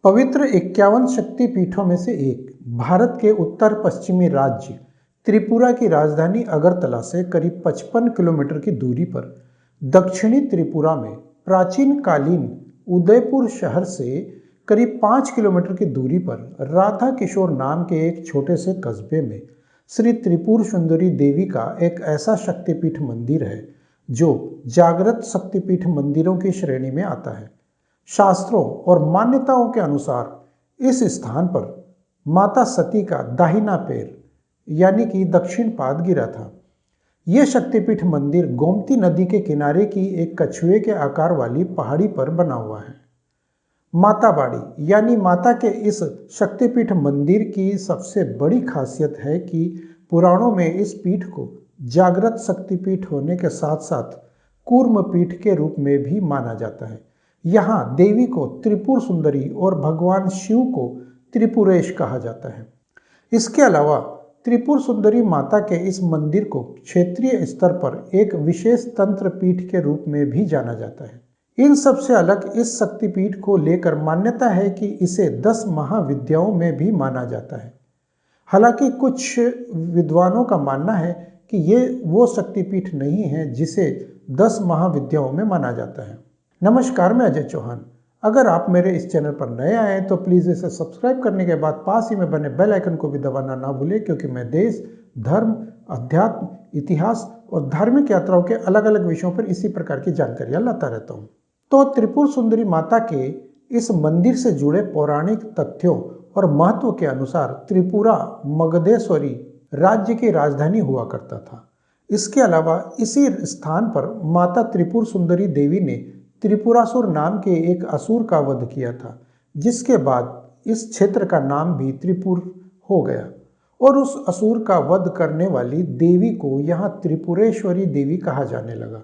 पवित्र 51 शक्तिपीठों में से एक भारत के उत्तर पश्चिमी राज्य त्रिपुरा की राजधानी अगरतला से करीब 55 किलोमीटर की दूरी पर दक्षिणी त्रिपुरा में प्राचीन कालीन उदयपुर शहर से करीब 5 किलोमीटर की दूरी पर राधा किशोर नाम के एक छोटे से कस्बे में श्री त्रिपुर सुंदरी देवी का एक ऐसा शक्तिपीठ मंदिर है जो जागृत शक्तिपीठ मंदिरों की श्रेणी में आता है। शास्त्रों और मान्यताओं के अनुसार इस स्थान पर माता सती का दाहिना पैर यानी कि दक्षिण पाद गिरा था। यह शक्तिपीठ मंदिर गोमती नदी के किनारे की एक कछुए के आकार वाली पहाड़ी पर बना हुआ है। माता बाड़ी यानी माता के इस शक्तिपीठ मंदिर की सबसे बड़ी खासियत है कि पुराणों में इस पीठ को जागृत शक्तिपीठ होने के साथ साथ कूर्म पीठ के रूप में भी माना जाता है। यहाँ देवी को त्रिपुर सुंदरी और भगवान शिव को त्रिपुरेश कहा जाता है। इसके अलावा त्रिपुर सुंदरी माता के इस मंदिर को क्षेत्रीय स्तर पर एक विशेष तंत्र पीठ के रूप में भी जाना जाता है। इन सबसे अलग इस शक्तिपीठ को लेकर मान्यता है कि इसे 10 महाविद्याओं में भी माना जाता है। हालांकि कुछ विद्वानों का मानना है कि ये वो शक्तिपीठ नहीं है जिसे 10 महाविद्याओं में माना जाता है। नमस्कार, मैं अजय चौहान। अगर आप मेरे इस चैनल पर नए आए हैं तो प्लीज़ इसे सब्सक्राइब करने के बाद पास ही में बने बेल आइकन को भी दबाना ना भूलें, क्योंकि मैं देश, धर्म, अध्यात्म, इतिहास और धार्मिक यात्राओं के अलग अलग विषयों पर इसी प्रकार की जानकारियाँ लाता रहता हूँ। तो त्रिपुर सुंदरी माता के इस मंदिर से जुड़े पौराणिक तथ्यों और महत्व के अनुसार त्रिपुरा मगधेश्वरी राज्य की राजधानी हुआ करता था। इसके अलावा इसी स्थान पर माता त्रिपुर सुंदरी देवी ने त्रिपुरासुर नाम के एक असुर का वध किया था, जिसके बाद इस क्षेत्र का नाम भी त्रिपुर हो गया और उस असुर का वध करने वाली देवी को यहाँ त्रिपुरेश्वरी देवी कहा जाने लगा।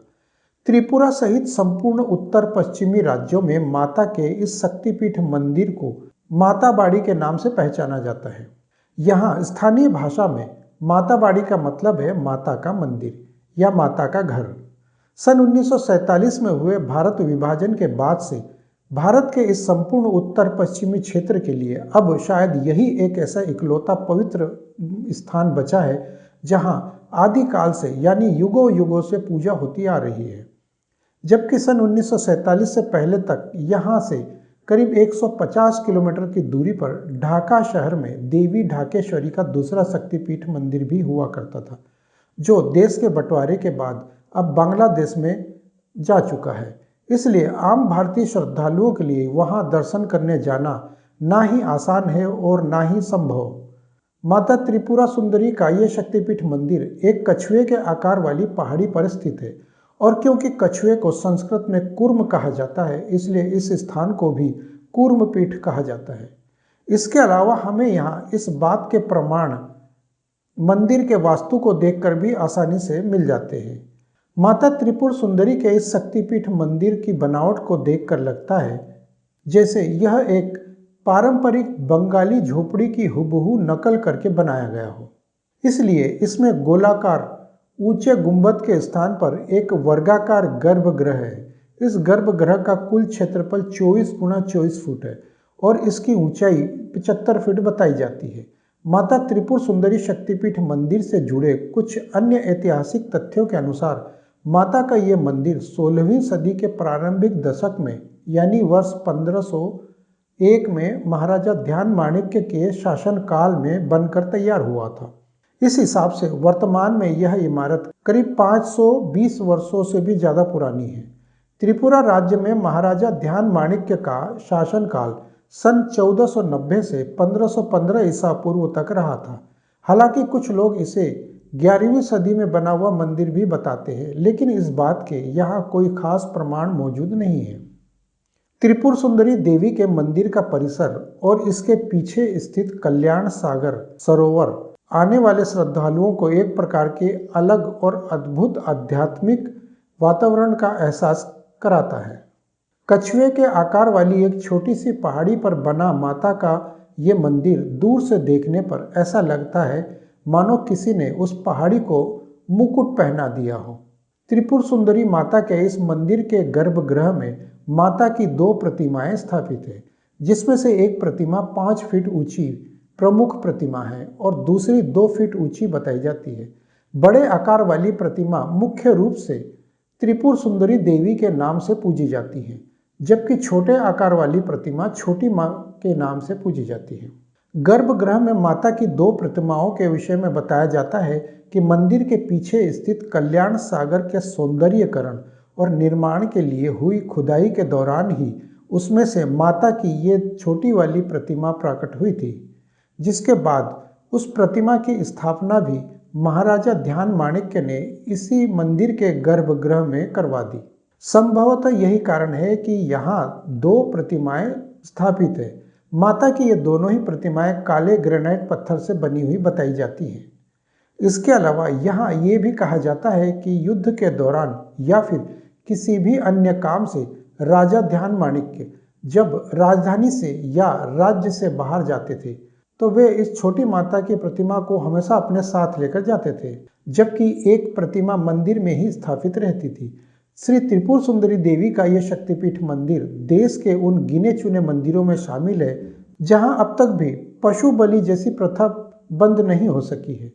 त्रिपुरा सहित संपूर्ण उत्तर पश्चिमी राज्यों में माता के इस शक्तिपीठ मंदिर को माता बाड़ी के नाम से पहचाना जाता है। यहाँ स्थानीय भाषा में माता बाड़ी का मतलब है माता का मंदिर या माता का घर। सन 1947 में हुए भारत विभाजन के बाद से भारत के इस संपूर्ण उत्तर पश्चिमी क्षेत्र के लिए अब शायद यही एक ऐसा इकलौता पवित्र स्थान बचा है जहां आदिकाल से यानी युगों युगों से पूजा होती आ रही है। जबकि सन 1947 से पहले तक यहां से करीब 150 किलोमीटर की दूरी पर ढाका शहर में देवी ढाकेश्वरी का दूसरा शक्तिपीठ मंदिर भी हुआ करता था, जो देश के बंटवारे के बाद अब बांग्लादेश में जा चुका है। इसलिए आम भारतीय श्रद्धालुओं के लिए वहां दर्शन करने जाना ना ही आसान है और ना ही संभव। माता त्रिपुरा सुंदरी का ये शक्तिपीठ मंदिर एक कछुए के आकार वाली पहाड़ी पर स्थित है और क्योंकि कछुए को संस्कृत में कूर्म कहा जाता है, इसलिए इस स्थान को भी कूर्म पीठ कहा जाता है। इसके अलावा हमें यहाँ इस बात के प्रमाण मंदिर के वास्तु को देखकर भी आसानी से मिल जाते हैं। माता त्रिपुर सुंदरी के इस शक्तिपीठ मंदिर की बनावट को देखकर लगता है जैसे यह एक पारंपरिक बंगाली झोपड़ी की हुबहू नकल करके बनाया गया हो। इसलिए इसमें गोलाकार ऊंचे गुंबद के स्थान पर एक वर्गाकार गर्भगृह है। इस गर्भगृह का कुल क्षेत्रफल 24 गुणा 24 फुट है और इसकी ऊंचाई 75 फीट बताई जाती है। माता त्रिपुर सुंदरी शक्तिपीठ मंदिर से जुड़े कुछ अन्य ऐतिहासिक तथ्यों के अनुसार माता का ये मंदिर 16वीं सदी के प्रारंभिक दशक में यानी वर्ष 1501 में महाराजा ध्यान माणिक्य के शासनकाल में बनकर तैयार हुआ था। इस हिसाब से वर्तमान में यह इमारत करीब 520 वर्षों से भी ज़्यादा पुरानी है। त्रिपुरा राज्य में महाराजा ध्यान माणिक्य का शासनकाल सन 1490 से 1515 ईसा पूर्व तक रहा था। हालांकि कुछ लोग इसे 11वीं सदी में बना हुआ मंदिर भी बताते हैं, लेकिन इस बात के यहाँ कोई खास प्रमाण मौजूद नहीं है। त्रिपुर सुंदरी देवी के मंदिर का परिसर और इसके पीछे स्थित कल्याण सागर सरोवर आने वाले श्रद्धालुओं को एक प्रकार के अलग और अद्भुत आध्यात्मिक वातावरण का एहसास कराता है। कछुए के आकार वाली एक छोटी सी पहाड़ी पर बना माता का ये मंदिर दूर से देखने पर ऐसा लगता है मानो किसी ने उस पहाड़ी को मुकुट पहना दिया हो। त्रिपुर सुंदरी माता के इस मंदिर के गर्भगृह में माता की 2 प्रतिमाएं स्थापित है, जिसमें से एक प्रतिमा 5 फीट ऊंची प्रमुख प्रतिमा है और दूसरी 2 फीट ऊंची बताई जाती है। बड़े आकार वाली प्रतिमा मुख्य रूप से त्रिपुर सुंदरी देवी के नाम से पूजी जाती है, जबकि छोटे आकार वाली प्रतिमा छोटी माँ के नाम से पूजी जाती है। गर्भगृह में माता की 2 प्रतिमाओं के विषय में बताया जाता है कि मंदिर के पीछे स्थित कल्याण सागर के सौंदर्यीकरण और निर्माण के लिए हुई खुदाई के दौरान ही उसमें से माता की ये छोटी वाली प्रतिमा प्रकट हुई थी, जिसके बाद उस प्रतिमा की स्थापना भी महाराजा ध्यान माणिक्य ने इसी मंदिर के गर्भगृह में करवा दी। संभवतः यही कारण है कि यहाँ 2 प्रतिमाएं स्थापित है। माता की ये दोनों ही प्रतिमाएं काले ग्रेनाइट पत्थर से बनी हुई बताई जाती हैं। इसके अलावा यहाँ ये भी कहा जाता है कि युद्ध के दौरान या फिर किसी भी अन्य काम से राजा ध्यान माणिक्य जब राजधानी से या राज्य से बाहर जाते थे तो वे इस छोटी माता की प्रतिमा को हमेशा अपने साथ लेकर जाते थे, जबकि एक प्रतिमा मंदिर में ही स्थापित रहती थी। श्री त्रिपुर सुंदरी देवी का यह शक्तिपीठ मंदिर देश के उन गिने चुने मंदिरों में शामिल है जहां अब तक भी पशु बलि जैसी प्रथा बंद नहीं हो सकी है।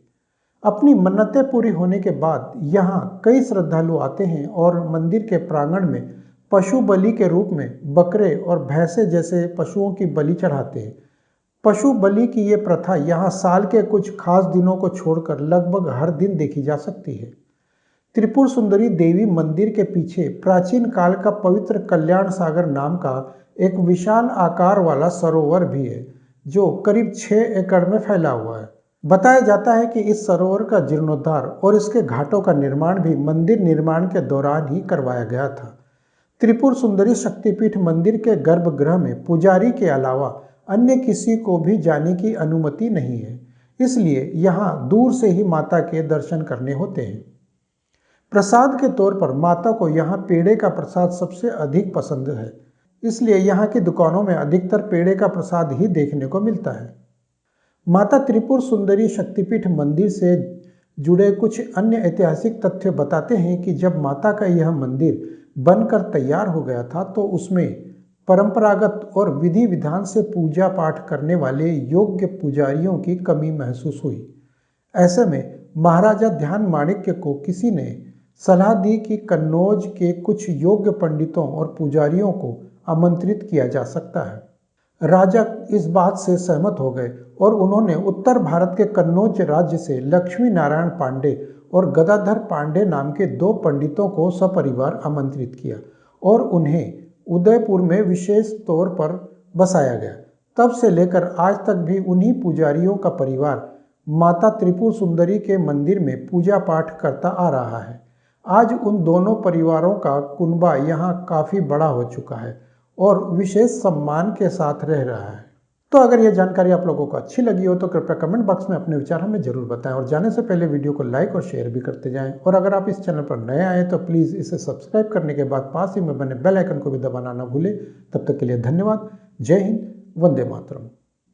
अपनी मन्नतें पूरी होने के बाद यहाँ कई श्रद्धालु आते हैं और मंदिर के प्रांगण में पशु बलि के रूप में बकरे और भैंसे जैसे पशुओं की बलि चढ़ाते हैं। पशु बलि की ये प्रथा यहाँ साल के कुछ खास दिनों को छोड़कर लगभग हर दिन देखी जा सकती है। त्रिपुर सुंदरी देवी मंदिर के पीछे प्राचीन काल का पवित्र कल्याण सागर नाम का एक विशाल आकार वाला सरोवर भी है, जो करीब 6 एकड़ में फैला हुआ है। बताया जाता है कि इस सरोवर का जीर्णोद्धार और इसके घाटों का निर्माण भी मंदिर निर्माण के दौरान ही करवाया गया था। त्रिपुर सुंदरी शक्तिपीठ मंदिर के गर्भगृह में पुजारी के अलावा अन्य किसी को भी जाने की अनुमति नहीं है, इसलिए यहाँ दूर से ही माता के दर्शन करने होते हैं। प्रसाद के तौर पर माता को यहाँ पेड़े का प्रसाद सबसे अधिक पसंद है, इसलिए यहाँ की दुकानों में अधिकतर पेड़े का प्रसाद ही देखने को मिलता है। माता त्रिपुर सुंदरी शक्तिपीठ मंदिर से जुड़े कुछ अन्य ऐतिहासिक तथ्य बताते हैं कि जब माता का यह मंदिर बनकर तैयार हो गया था तो उसमें परंपरागत और विधि विधान से पूजा पाठ करने वाले योग्य पुजारियों की कमी महसूस हुई। ऐसे में महाराजा ध्यान माणिक्य को किसी ने सलाह दी कि कन्नौज के कुछ योग्य पंडितों और पुजारियों को आमंत्रित किया जा सकता है। राजा इस बात से सहमत हो गए और उन्होंने उत्तर भारत के कन्नौज राज्य से लक्ष्मी नारायण पांडे और गदाधर पांडे नाम के 2 पंडितों को सपरिवार आमंत्रित किया और उन्हें उदयपुर में विशेष तौर पर बसाया गया। तब से लेकर आज तक भी उन्हीं पुजारियों का परिवार माता त्रिपुर सुंदरी के मंदिर में पूजा पाठ करता आ रहा है। आज उन दोनों परिवारों का कुनबा यहाँ काफ़ी बड़ा हो चुका है और विशेष सम्मान के साथ रह रहा है। तो अगर यह जानकारी आप लोगों को अच्छी लगी हो तो कृपया कमेंट बॉक्स में अपने विचार हमें जरूर बताएं और जाने से पहले वीडियो को लाइक और शेयर भी करते जाएं। और अगर आप इस चैनल पर नए आए तो प्लीज़ इसे सब्सक्राइब करने के बाद पास ही में बने बेल आइकन को भी दबाना ना भूलें। तब तक के लिए धन्यवाद। जय हिंद, वंदे मातरम।